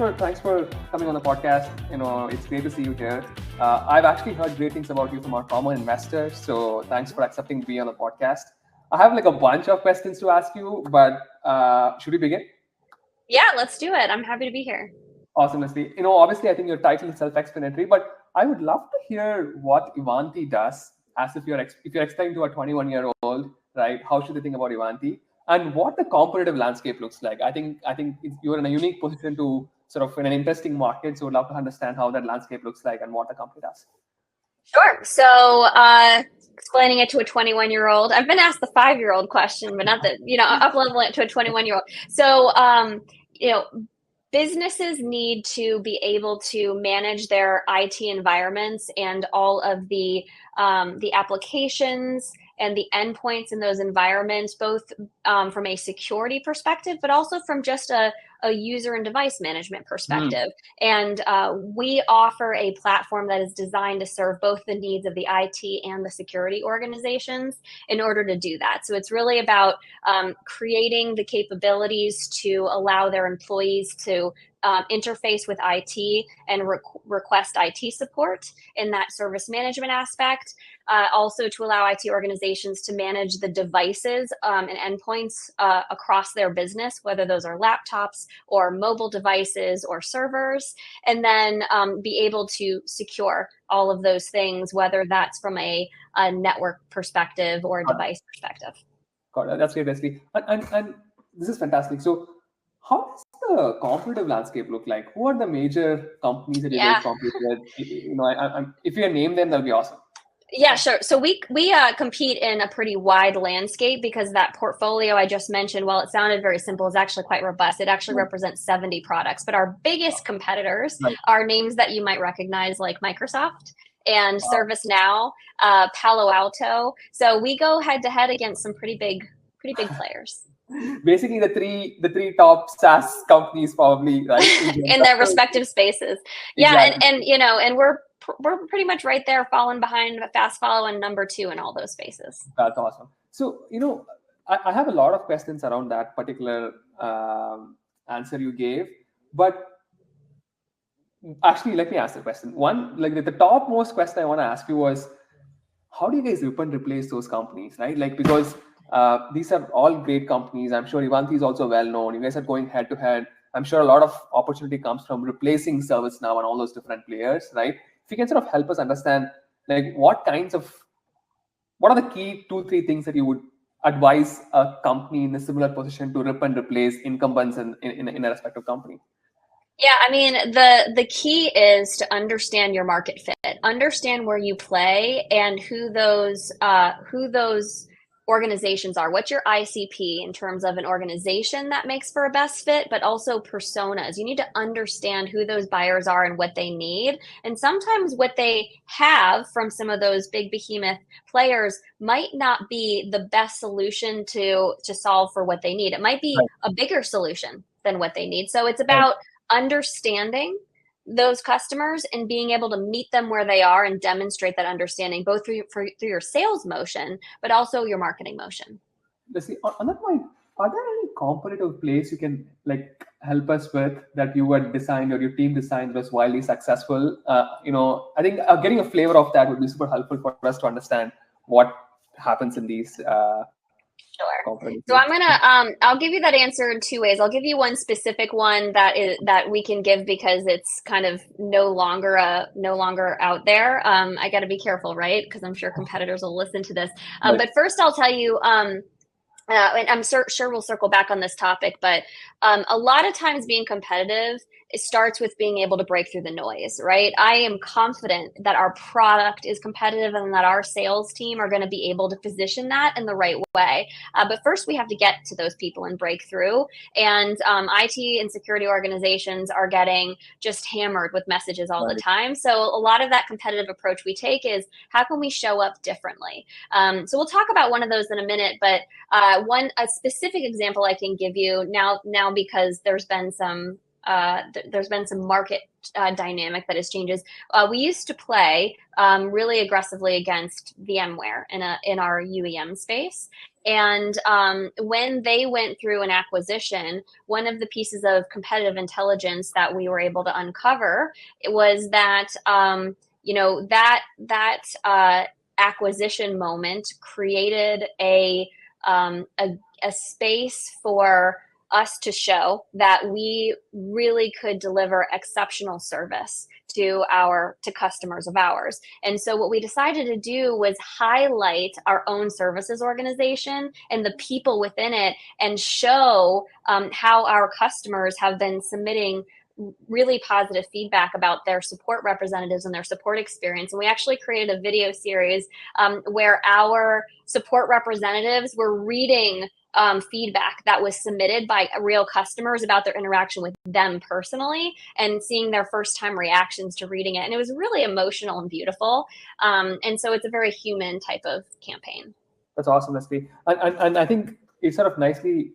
for coming on the podcast. It's great to see you here. I've actually heard great things about you from our common investors. So thanks for accepting to be on the podcast. I have like a bunch of questions to ask you, but should we begin? Yeah, let's do it. I'm happy to be here. Awesome, Leslie. Obviously, I think your title is self-explanatory, but I would love to hear what Ivanti does, as if you're explaining to a 21-year-old, right? How should they think about Ivanti, and what the competitive landscape looks like? I think you're in a unique position to sort of in an interesting market. So, would love to understand how that landscape looks like and what the company does. Sure. So, explaining it to a 21-year-old, I've been asked the 5-year-old question, but not up level it to a 21-year-old. So, businesses need to be able to manage their IT environments and all of the applications and the endpoints in those environments, both from a security perspective, but also from just a user and device management perspective. And we offer a platform that is designed to serve both the needs of the IT and the security organizations in order to do that. So it's really about creating the capabilities to allow their employees to interface with IT and request IT support in that service management aspect. Also to allow IT organizations to manage the devices and endpoints across their business, whether those are laptops or mobile devices or servers, and then be able to secure all of those things, whether that's from a network perspective or a device perspective. Got it. That's great, Leslie. And this is fantastic. So how does the competitive landscape look like? Who are the major companies that you guys compete with? If you name them, that'll be awesome. Yeah, sure. So we compete in a pretty wide landscape because that portfolio I just mentioned, while it sounded very simple, is actually quite robust. It actually represents 70 products. But our biggest competitors are names that you might recognize, like Microsoft and ServiceNow, Palo Alto. So we go head to head against some pretty big players. Basically, the three top SaaS companies, probably, right? In their respective spaces. Yeah, exactly. And we're pretty much right there, falling behind, fast follow, and number 2 in all those spaces. That's awesome. So, I have a lot of questions around that particular answer you gave, but actually, let me ask the question. One, like the topmost question I want to ask you was, how do you guys rip and replace those companies, right? Like, because these are all great companies. I'm sure Ivanti is also well known. You guys are going head to head. I'm sure a lot of opportunity comes from replacing ServiceNow and all those different players, right? If you can sort of help us understand, like, what are the key 2-3 things that you would advise a company in a similar position to rip and replace incumbents in a respective company? Yeah, I mean, the key is to understand your market fit, understand where you play and who those organizations are. What's your ICP in terms of an organization that makes for a best fit, but also personas. You need to understand who those buyers are and what they need. And sometimes what they have from some of those big behemoth players might not be the best solution to solve for what they need. It might be a bigger solution than what they need. So it's about understanding those customers and being able to meet them where they are and demonstrate that understanding both through your sales motion, but also your marketing motion. Leslie, on that point, are there any competitive plays you can help us with that you had designed or your team designed was wildly successful? I think getting a flavor of that would be super helpful for us to understand what happens in these. Sure. So I'm gonna I'll give you that answer in 2 ways. I'll give you one specific one that we can give because it's kind of no longer out there. I got to be careful, right? Because I'm sure competitors will listen to this. But first, I'll tell you. And I'm sure we'll circle back on this topic, but a lot of times being competitive, it starts with being able to break through the noise, right? I am confident that our product is competitive and that our sales team are going to be able to position that in the right way. But first, we have to get to those people and break through. And IT and security organizations are getting just hammered with messages all the time. So a lot of that competitive approach we take is how can we show up differently? So we'll talk about one of those in a minute, but a specific example I can give you now because there's been some market dynamic that has changed. We used to play really aggressively against VMware in our UEM space, And when they went through an acquisition, one of the pieces of competitive intelligence that we were able to uncover was that that acquisition moment created a space for us to show that we really could deliver exceptional service to customers of ours. And so what we decided to do was highlight our own services organization and the people within it, and show how our customers have been submitting really positive feedback about their support representatives and their support experience. And we actually created a video series where our support representatives were reading feedback that was submitted by real customers about their interaction with them personally, and seeing their first time reactions to reading it. And it was really emotional and beautiful. And so it's a very human type of campaign. That's awesome, Leslie. And I think it sort of nicely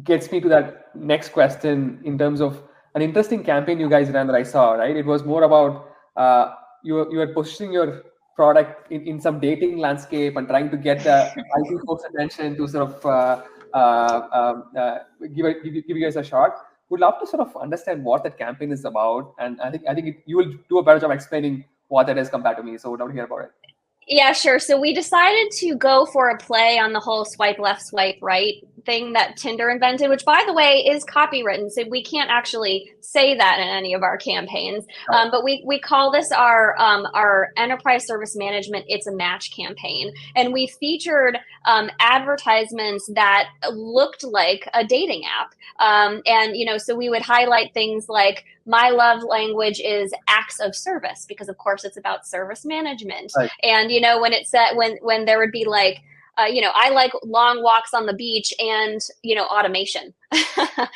gets me to that next question in terms of an interesting campaign you guys ran that I saw, right? It was more about you were positioning your product in some dating landscape and trying to get the IT folks' attention to sort of give you guys a shot. Would love to sort of understand what that campaign is about, and I think you will do a better job explaining what that is compared to me. So would love to hear about it. Yeah, sure. So we decided to go for a play on the whole swipe left, swipe right thing that Tinder invented, which, by the way, is copywritten. So we can't actually say that in any of our campaigns. But we call this our enterprise service management It's a Match campaign. And we featured advertisements that looked like a dating app. And, so we would highlight things like, my love language is acts of service, because of course it's about service management. Right. And, when it said, when there would be like, I like long walks on the beach and, automation. So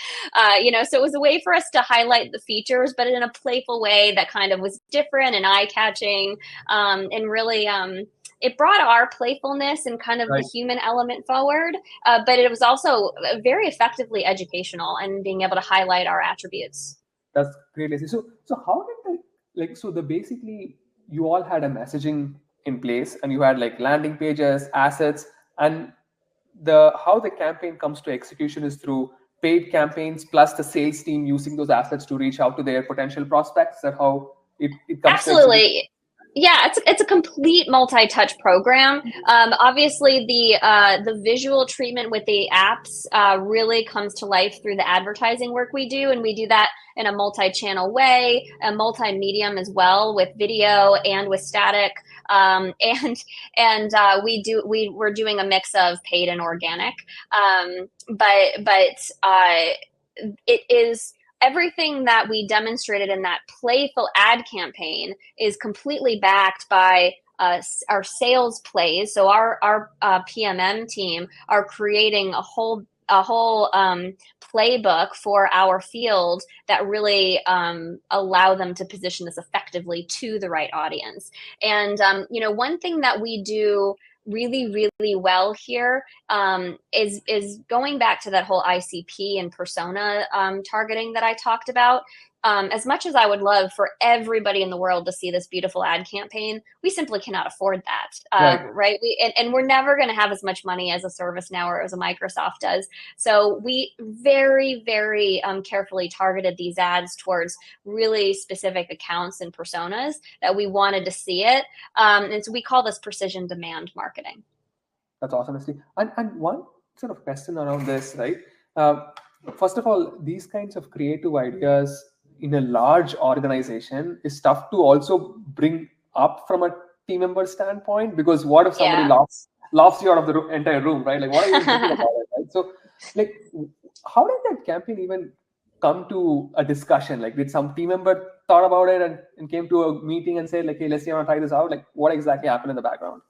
it was a way for us to highlight the features, but in a playful way that kind of was different and eye-catching, and really, it brought our playfulness and kind of the human element forward, but it was also very effectively educational and being able to highlight our attributes. That's great, Leslie. So how did basically you all had a messaging in place, and you had like landing pages, assets, and how the campaign comes to execution is through paid campaigns plus the sales team using those assets to reach out to their potential prospects. Is that how it comes? Absolutely. Yeah, it's a complete multi-touch program. Obviously, the visual treatment with the apps really comes to life through the advertising work we do, and we do that in a multi-channel way, a multi-medium as well, with video and with static. We're doing a mix of paid and organic. But it is. Everything that we demonstrated in that playful ad campaign is completely backed by our sales plays. So our PMM team are creating a whole playbook for our field that really allow them to position this effectively to the right audience. And one thing that we do really, really well here is going back to that whole ICP and persona targeting that I talked about. As much as I would love for everybody in the world to see this beautiful ad campaign, we simply cannot afford that, right? And we're never going to have as much money as a ServiceNow or as a Microsoft does. So we very, very carefully targeted these ads towards really specific accounts and personas that we wanted to see it. And so we call this precision demand marketing. That's awesome, Leslie. And one sort of question around this, right? First of all, these kinds of creative ideas in a large organization is tough to also bring up from a team member standpoint, because what if somebody laughs you out of the entire room, right? Like, what are you thinking about it, right? So, like, how did that campaign even come to a discussion? Like, did some team member thought about it and came to a meeting and said, like, hey, let's see, I want to try this out? Like, what exactly happened in the background?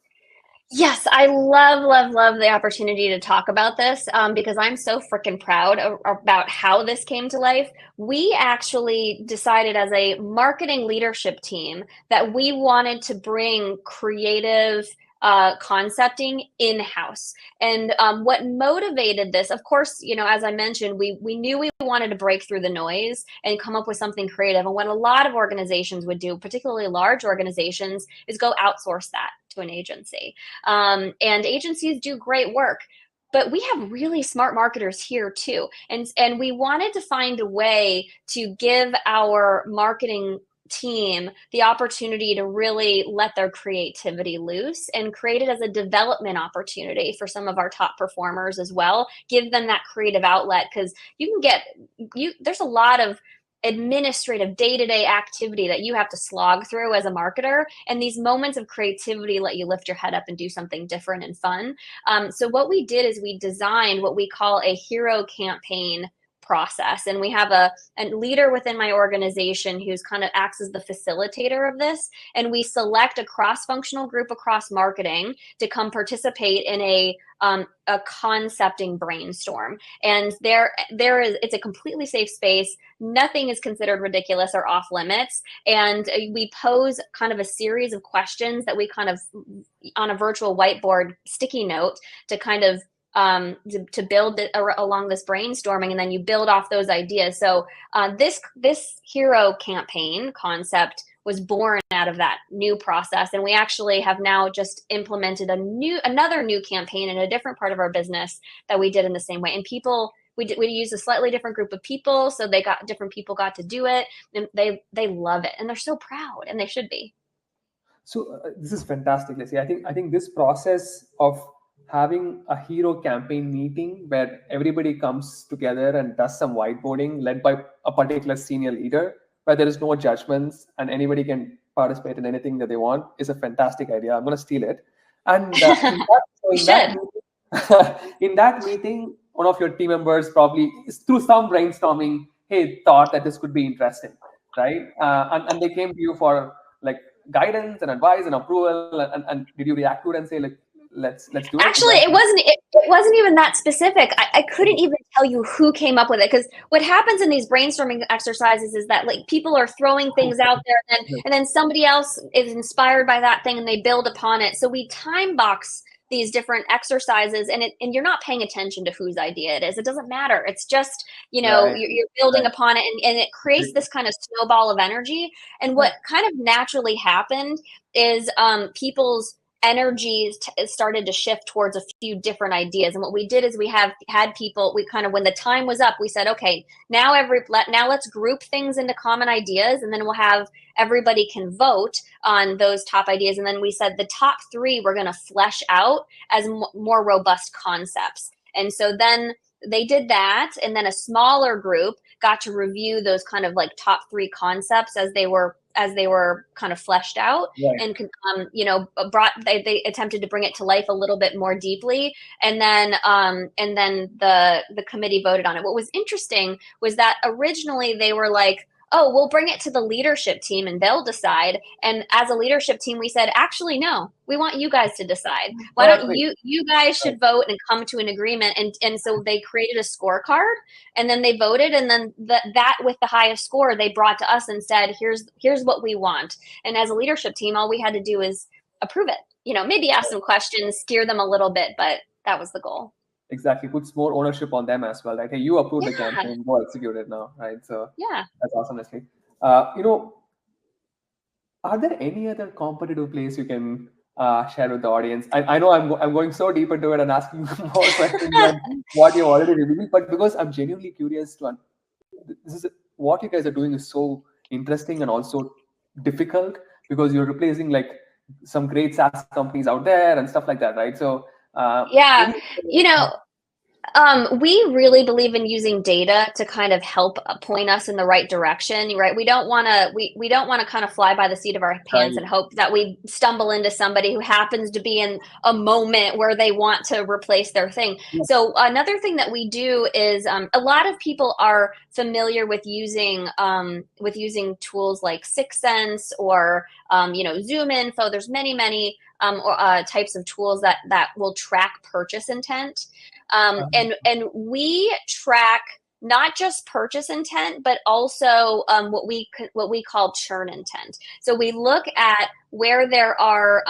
Yes, I love the opportunity to talk about this because I'm so freaking proud about how this came to life. We actually decided as a marketing leadership team that we wanted to bring creative concepting in-house. And what motivated this, of course, as I mentioned, we knew we wanted to break through the noise and come up with something creative. And what a lot of organizations would do, particularly large organizations, is go outsource that to an agency. And agencies do great work. But we have really smart marketers here too. And we wanted to find a way to give our marketing team the opportunity to really let their creativity loose and create it as a development opportunity for some of our top performers as well. Give them that creative outlet, because there's a lot of administrative day-to-day activity that you have to slog through as a marketer, and these moments of creativity let you lift your head up and do something different and fun. So what we did is we designed what we call a hero campaign process, and we have a leader within my organization who's kind of acts as the facilitator of this, and we select a cross-functional group across marketing to come participate in a concepting brainstorm. And it's a completely safe space. Nothing is considered ridiculous or off limits. And we pose kind of a series of questions that we kind of on a virtual whiteboard sticky note to kind of to build it along this brainstorming, and then you build off those ideas. So this hero campaign concept was born out of that new process, and we actually have now just implemented another new campaign in a different part of our business that we did in the same way. And we used a slightly different group of people, so different people got to do it, and they love it, and they're so proud, and they should be. So this is fantastic, Leslie. I think this process of having a hero campaign meeting where everybody comes together and does some whiteboarding led by a particular senior leader, where there is no judgments and anybody can participate in anything that they want, is a fantastic idea. I'm going to steal it. And in that meeting, one of your team members probably, through some brainstorming, thought that this could be interesting, right? And they came to you for like guidance and advice and approval. And did you react to it and say like, let's do it? Actually, it wasn't even that specific. I couldn't even tell you who came up with it, because what happens in these brainstorming exercises is that like people are throwing things out there, and then somebody else is inspired by that thing and they build upon it. So we time box these different exercises, and you're not paying attention to whose idea it is. It doesn't matter. It's just, you're building upon it, and it creates this kind of snowball of energy. And what kind of naturally happened is people's energies started to shift towards a few different ideas. And what we did is we had people, when the time was up, we said, okay, now let's group things into common ideas, and then we'll have everybody can vote on those top ideas. And then we said the top 3 we're going to flesh out as more robust concepts. And so then they did that, and then a smaller group got to review those kind of like top 3 concepts as they were kind of fleshed out, right. And they attempted to bring it to life a little bit more deeply, and then the committee voted on it. What was interesting was that originally they were like, oh, we'll bring it to the leadership team and they'll decide. And as a leadership team, we said, actually, no, we want you guys to decide. Why don't you guys should vote and come to an agreement. And so they created a scorecard, and then they voted. And then that with the highest score, they brought to us and said, here's what we want. And as a leadership team, all we had to do is approve it, maybe ask some questions, steer them a little bit, but that was the goal. Exactly. Puts more ownership on them as well, right? Hey, you approved the campaign, go execute it now, right? So that's awesome, Leslie. Are there any other competitive plays you can share with the audience? I know I'm going so deep into it and asking more questions than what you already revealed, but because I'm genuinely curious what you guys are doing is so interesting and also difficult, because you're replacing like some great SaaS companies out there and stuff like that, right? So we really believe in using data to kind of help point us in the right direction, right? We don't want to kind of fly by the seat of our pants and hope that we stumble into somebody who happens to be in a moment where they want to replace their thing. Yes. So another thing that we do is a lot of people are familiar with using tools like 6 Sense or Zoom Info. There's many types of tools that will track purchase intent. And we track not just purchase intent, but also what we call churn intent. So we look at where there are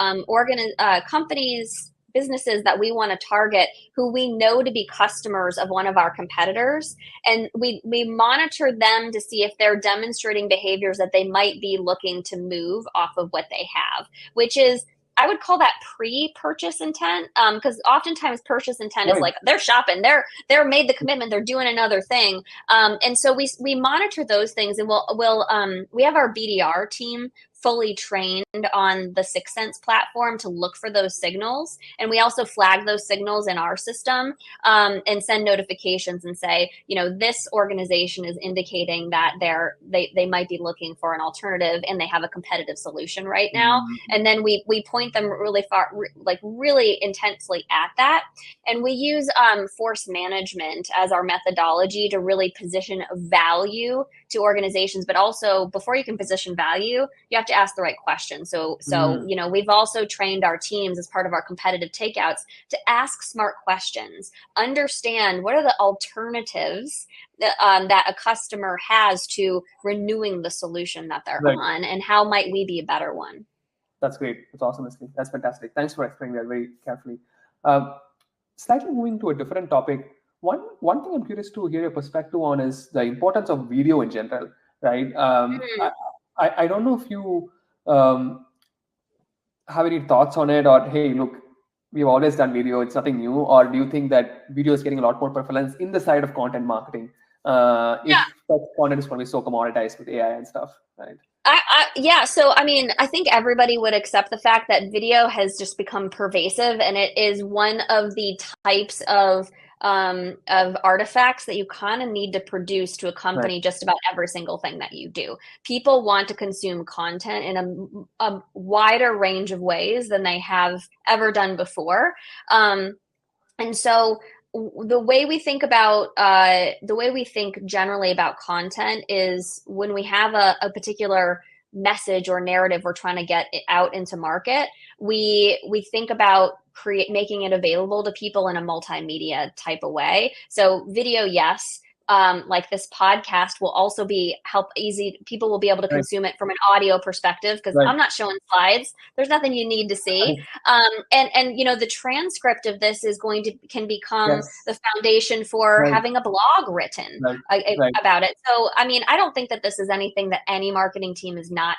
companies, businesses that we want to target who we know to be customers of one of our competitors, and we monitor them to see if they're demonstrating behaviors that they might be looking to move off of what they have, which is I would call that pre-purchase intent, because oftentimes purchase intent is Right. like they're shopping, they're made the commitment, they're doing another thing, and so we monitor those things, and we have our BDR team fully trained on the Sixth Sense platform to look for those signals, and we also flag those signals in our system, and send notifications and say, this organization is indicating that they might be looking for an alternative and they have a competitive solution right now. And then we point them really far, like really intensely at that. And we use force management as our methodology to really position value to organizations. But also, before you can position value, you have to ask the right questions. So we've also trained our teams as part of our competitive takeouts to ask smart questions, understand what are the alternatives that a customer has to renewing the solution that they're on, and how might we be a better one. That's great. That's awesome, Leslie. That's fantastic. Thanks for explaining that very carefully. Slightly moving to a different topic, one thing I'm curious to hear your perspective on is the importance of video in general, right? I don't know if you have any thoughts on it, or hey, look, we've always done video, it's nothing new, or do you think that video is getting a lot more prevalence in the side of content marketing? If that content is going to be so commoditized with AI and stuff, right? So I think everybody would accept the fact that video has just become pervasive, and it is one of the types of artifacts that you kind of need to produce to accompany just about every single thing that you do. People want to consume content in a wider range of ways than they have ever done before, and so the way we think generally about content is when we have a particular message or narrative we're trying to get out into market, we think about making it available to people in a multimedia type of way. So video, yes. Like this podcast will also people will be able to consume it from an audio perspective, because I'm not showing slides. There's nothing you need to see. And the transcript of this can become the foundation for having a blog written about it. So, I don't think that this is anything that any marketing team is not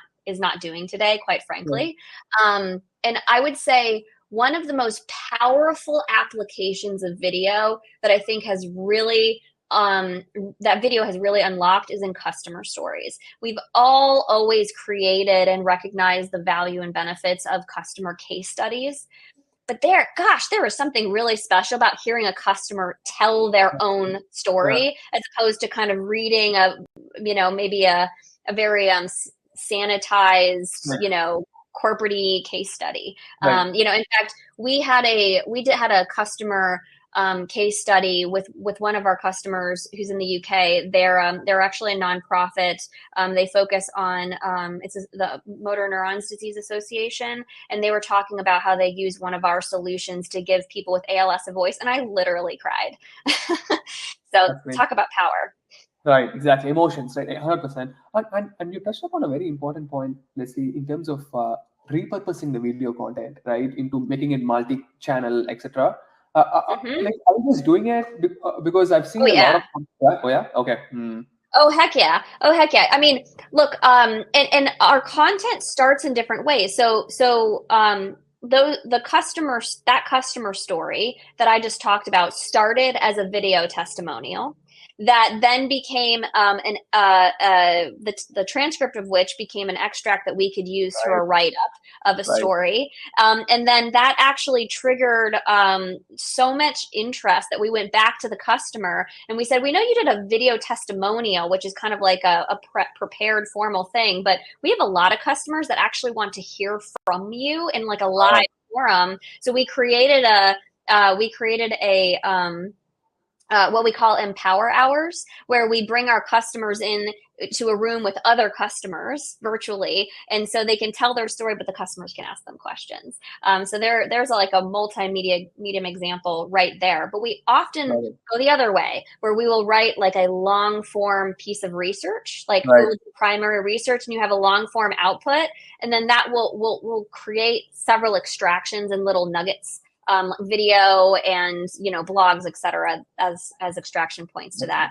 doing today, quite frankly. And I would say one of the most powerful applications of video that I think has really that video has really unlocked is in customer stories. We've all always created and recognized the value and benefits of customer case studies. But there is something really special about hearing a customer tell their own story, as opposed to kind of reading maybe a very sanitized, corporate-y case study. In fact, we had a customer case study with one of our customers who's in the UK. They're actually a nonprofit. They focus on the Motor Neurons Disease Association, and they were talking about how they use one of our solutions to give people with ALS a voice, and I literally cried. So talk about power. Right, exactly. Emotions, right? 100%. And you touched upon a very important point, Leslie, in terms of repurposing the video content, right, into making it multi-channel, etc. Like, are you just doing it because I've seen a lot of... Oh, yeah? Okay. Oh, heck yeah. Look, and our content starts in different ways. So that customer story that I just talked about started as a video testimonial that then became the transcript of which became an extract that we could use for a write-up of a story. And then that actually triggered so much interest that we went back to the customer and we said, we know you did a video testimonial, which is kind of like a prepared formal thing, but we have a lot of customers that actually want to hear from you in like a live forum. So we created what we call Empower Hours, where we bring our customers in to a room with other customers virtually, and so they can tell their story, but the customers can ask them questions. So there's like a multimedia medium example right there. But we often go the other way, where we will write like a long form piece of research, like primary research, and you have a long form output, and then that will create several extractions and little nuggets. Video and blogs, etc., as extraction points to that.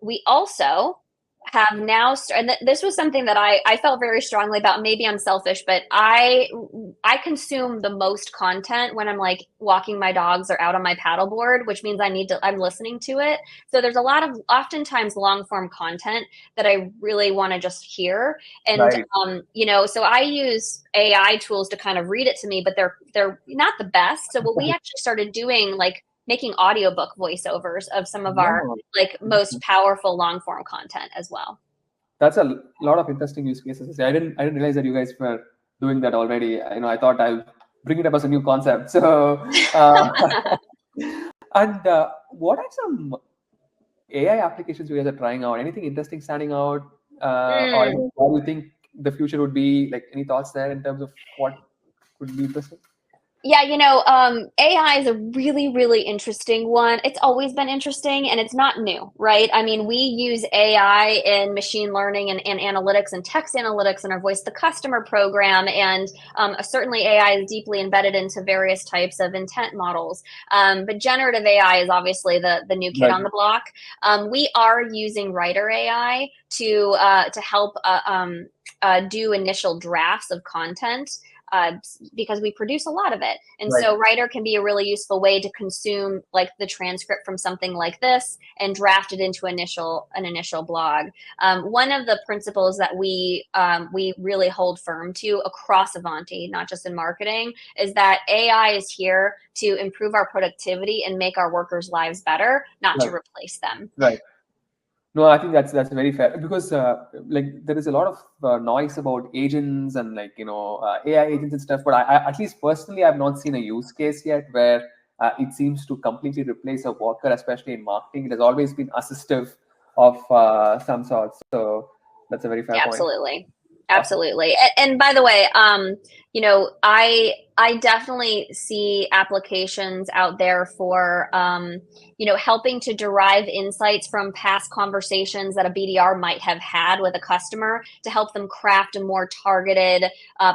We also have now and this was something that I felt very strongly about. Maybe I'm selfish, but I consume the most content when I'm like walking my dogs or out on my paddleboard, which means I'm listening to it. So there's a lot of oftentimes long form content that I really want to just hear. And Right. so I use AI tools to kind of read it to me, but they're not the best. So what we actually started doing, like making audiobook voiceovers of some of our Wow. like most powerful long form content as well. That's a lot of interesting use cases. I didn't realize that you guys were doing that already. I thought I'll bring it up as a new concept. So, and what are some AI applications you guys are trying out? Anything interesting standing out? Or what do you think the future would be? Like, any thoughts there in terms of what could be interesting? Yeah, AI is a really, really interesting one. It's always been interesting and it's not new, right? I mean, we use AI in machine learning and analytics and text analytics in our voice the customer program. And certainly AI is deeply embedded into various types of intent models. But generative AI is obviously the new kid Right. on the block. We are using Writer AI to help do initial drafts of content. Because we produce a lot of it. And Right. so Writer can be a really useful way to consume like the transcript from something like this and draft it into an initial blog. One of the principles that we really hold firm to across Ivanti, not just in marketing, is that AI is here to improve our productivity and make our workers' lives better, not to Right. replace them. Right. No, I think that's very fair because like there is a lot of noise about agents and like AI agents and stuff. But I at least personally, I've not seen a use case yet where it seems to completely replace a worker, especially in marketing. It has always been assistive of some sort. So that's a very fair point. Absolutely. Awesome. Absolutely. And by the way, I definitely see applications out there for helping to derive insights from past conversations that a BDR might have had with a customer to help them craft a more targeted,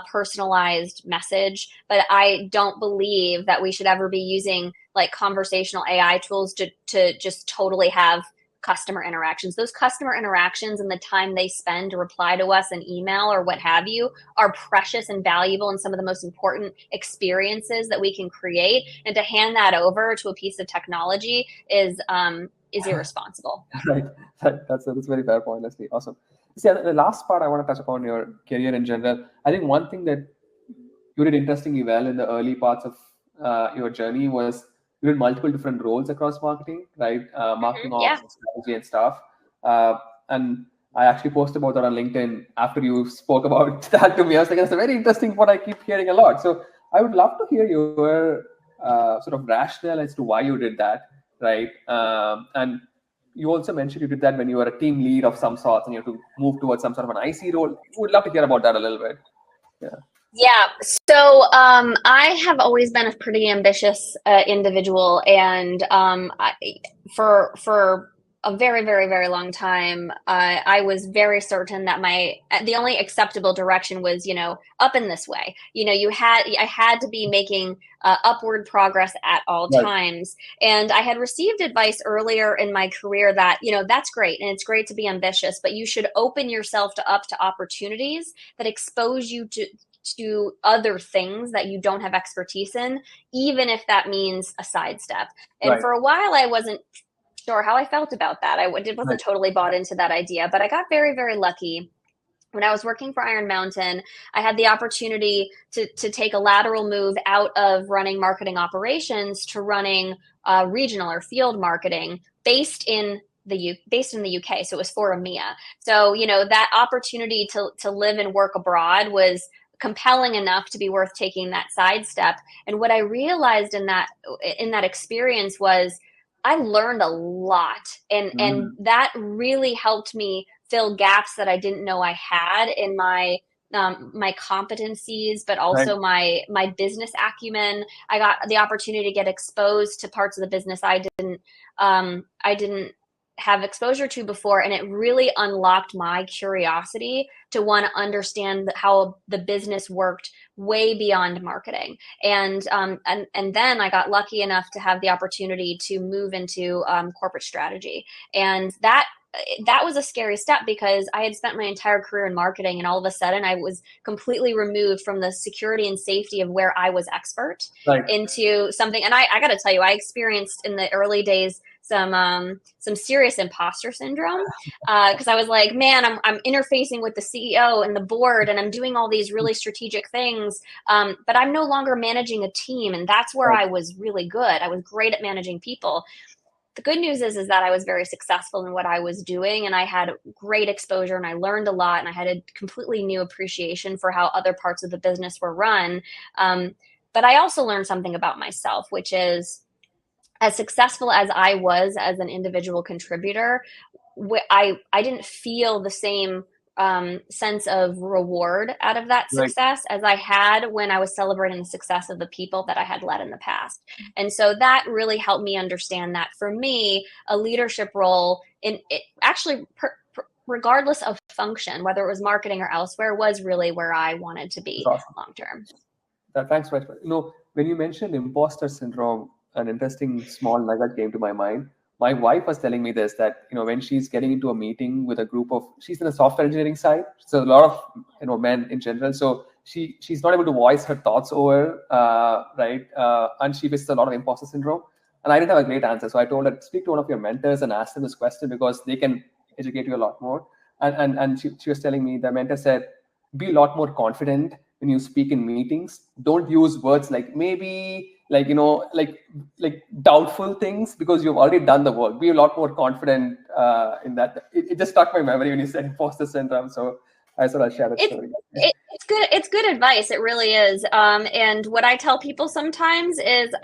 personalized message. But I don't believe that we should ever be using like conversational AI tools to just totally have customer interactions. Those customer interactions and the time they spend to reply to us in email or what have you are precious and valuable and some of the most important experiences that we can create. And to hand that over to a piece of technology is irresponsible. Right. That's a very fair point, Leslie. Awesome. See, the last part I want to touch upon your career in general. I think one thing that you did interestingly well in the early parts of your journey was you did multiple different roles across marketing, right? Marketing Yeah. ops and strategy and stuff. And I actually posted about that on LinkedIn after you spoke about that to me. I was like, that's a very interesting point I keep hearing a lot. So I would love to hear your sort of rationale as to why you did that, right? And you also mentioned you did that when you were a team lead of some sorts and you have to move towards some sort of an IC role. Would love to hear about that a little bit. Yeah. Yeah. So I have always been a pretty ambitious individual, and for a very, very, very long time, I was very certain that the only acceptable direction was, up in this way. I had to be making upward progress at all Right. times, and I had received advice earlier in my career that that's great, and it's great to be ambitious, but you should open yourself up to opportunities that expose you to other things that you don't have expertise in, even if that means a sidestep. And Right. for a while, I wasn't sure how I felt about that. I wasn't Right. totally bought into that idea, but I got very, very lucky. When I was working for Iron Mountain, I had the opportunity to take a lateral move out of running marketing operations to running regional or field marketing based in the UK. So it was for EMEA. So, that opportunity to live and work abroad was compelling enough to be worth taking that sidestep. And what I realized in that experience was I learned a lot, and that really helped me fill gaps that I didn't know I had in my competencies, but also my business acumen. I got the opportunity to get exposed to parts of the business I didn't have exposure to before, and it really unlocked my curiosity to want to understand how the business worked way beyond marketing. And then I got lucky enough to have the opportunity to move into corporate strategy, and that was a scary step because I had spent my entire career in marketing, and all of a sudden I was completely removed from the security and safety of where I was expert into something. And I got to tell you, I experienced in the early days some serious imposter syndrome because I was like, man, I'm interfacing with the CEO and the board, and I'm doing all these really strategic things, but I'm no longer managing a team, and that's where I was really good. I was great at managing people. The good news is that I was very successful in what I was doing, and I had great exposure, and I learned a lot, and I had a completely new appreciation for how other parts of the business were run. But I also learned something about myself, which is, as successful as I was as an individual contributor, I didn't feel the same sense of reward out of that success as I had when I was celebrating the success of the people that I had led in the past. And so that really helped me understand that for me, a leadership role in it actually regardless of function, whether it was marketing or elsewhere, was really where I wanted to be long term. Thanks, right. When you mentioned imposter syndrome, an interesting small nugget came to my mind. My wife was telling me this, that when she's getting into a meeting with a group of, she's in the software engineering side, so a lot of men in general. So she's not able to voice her thoughts over, right? And she faces a lot of imposter syndrome. And I didn't have a great answer, so I told her, speak to one of your mentors and ask them this question because they can educate you a lot more. And she was telling me, the mentor said, be a lot more confident when you speak in meetings. Don't use words like maybe, like doubtful things, because you've already done the work. Be a lot more confident in that. It just stuck my memory when you said imposter syndrome, so I thought I'd share that story. It's good advice. It really is. And what I tell people sometimes is,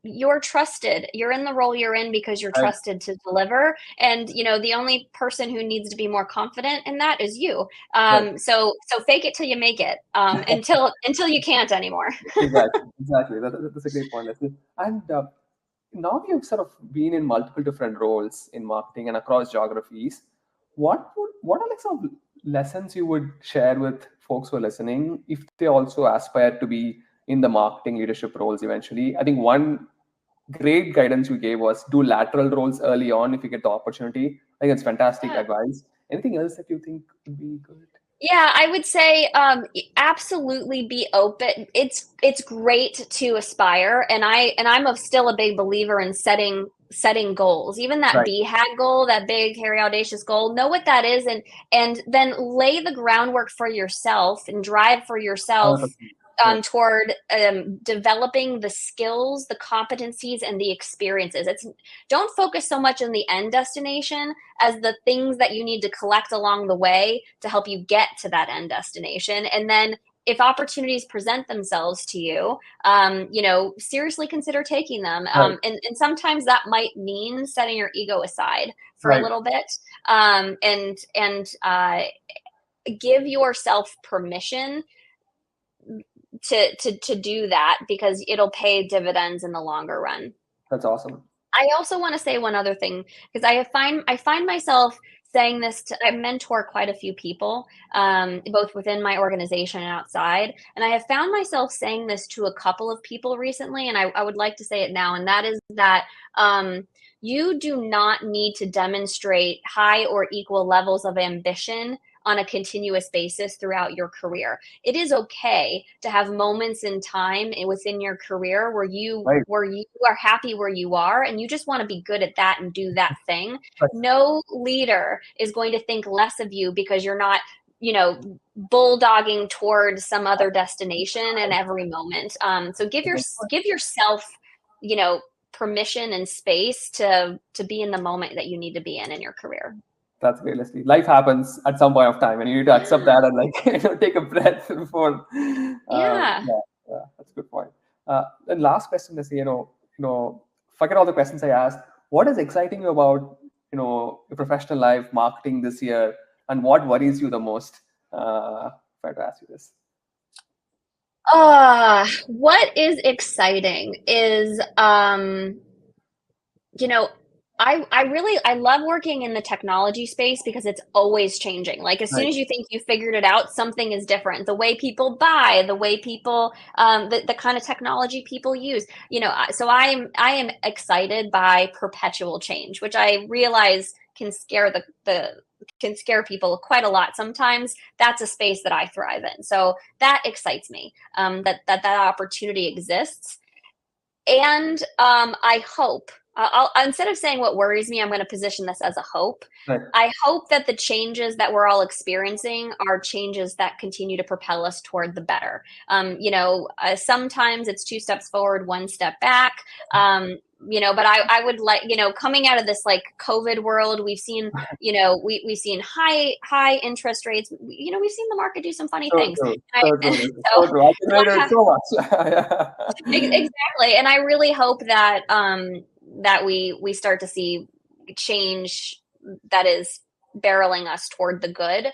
you're trusted. You're in the role you're in because you're trusted to deliver. And, the only person who needs to be more confident in that is you. So fake it till you make it, until you can't anymore. Exactly. That's a great point, Leslie. And now you've sort of been in multiple different roles in marketing and across geographies. What are like some lessons you would share with folks who are listening if they also aspire to be in the marketing leadership roles eventually? I think one great guidance you gave was do lateral roles early on if you get the opportunity. I think it's fantastic advice. Anything else that you think would be good? Yeah, I would say absolutely be open. It's great to aspire, and I'm still a big believer in setting goals. Even that BHAG goal, that big, hairy, audacious goal, know what that is, and then lay the groundwork for yourself and drive for yourself toward developing the skills, the competencies, and the experiences. Don't focus so much on the end destination as the things that you need to collect along the way to help you get to that end destination. And then if opportunities present themselves to you, seriously consider taking them. And sometimes that might mean setting your ego aside for a little bit, and give yourself permission to do that, because it'll pay dividends in the longer run. That's awesome. I also want to say one other thing, because I find myself saying this I mentor quite a few people, both within my organization and outside. And I have found myself saying this to a couple of people recently, and I would like to say it now. And that is that you do not need to demonstrate high or equal levels of ambition on a continuous basis throughout your career. It is okay to have moments in time within your career where you are happy where you are, and you just want to be good at that and do that thing. No leader is going to think less of you because you're not, bulldogging towards some other destination in every moment. So give yourself, permission and space to be in the moment that you need to be in your career. That's great, Leslie. Life happens at some point of time, and you need to accept that and take a breath before. Yeah, that's a good point. And last question, Leslie. Forget all the questions I asked. What is exciting you about your professional life, marketing this year, and what worries you the most? If I had to ask you this. What is exciting is, I love working in the technology space because it's always changing. Like as soon as you think you figured it out, something is different. The way people buy, the way people, the kind of technology people use, so I am excited by perpetual change, which I realize can scare can scare people quite a lot. Sometimes that's a space that I thrive in. So that excites me, that opportunity exists. And I hope, instead of saying what worries me, I'm going to position this as a hope. Right. I hope that the changes that we're all experiencing are changes that continue to propel us toward the better. Sometimes it's 2 steps forward, 1 step back. But I would like, coming out of this like COVID world, we've seen, we've seen high interest rates. We've seen the market do some funny things. So true. I can relate it so much. Exactly. And I really hope that that we start to see change that is barreling us toward the good.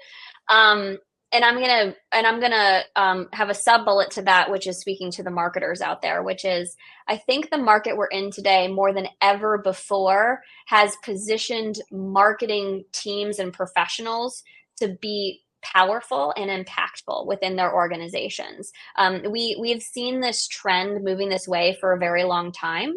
And I'm gonna have a sub bullet to that, which is speaking to the marketers out there, which is I think the market we're in today more than ever before has positioned marketing teams and professionals to be powerful and impactful within their organizations. We've seen this trend moving this way for a very long time,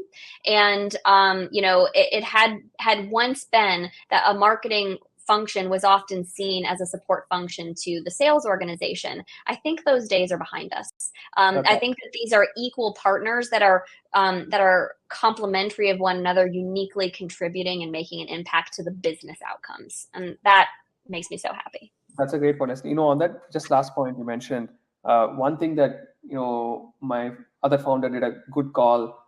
and it had once been that a marketing function was often seen as a support function to the sales organization. I think those days are behind us. I think that these are equal partners that are complementary of one another, uniquely contributing and making an impact to the business outcomes, and that makes me so happy. That's a great point. On that just last point you mentioned, one thing that my other founder did a good call.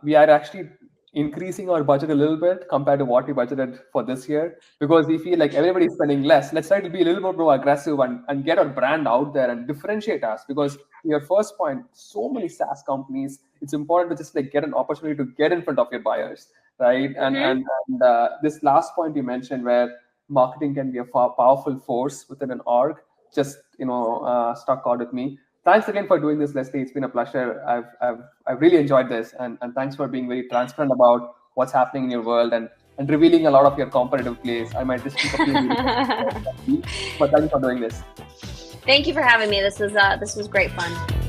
We are actually increasing our budget a little bit compared to what we budgeted for this year, because we feel like everybody's spending less. Let's try to be a little more aggressive and get our brand out there and differentiate us. Because your first point, so many SaaS companies, it's important to just like get an opportunity to get in front of your buyers, right? Mm-hmm. And this last point you mentioned, where marketing can be a powerful force within an org, just stuck out with me. Thanks again for doing this, Leslie. It's been a pleasure. I've really enjoyed this, and thanks for being very transparent about what's happening in your world and revealing a lot of your competitive plays. I might just keep a few but thank you for doing this. Thank you for having me. This was great fun.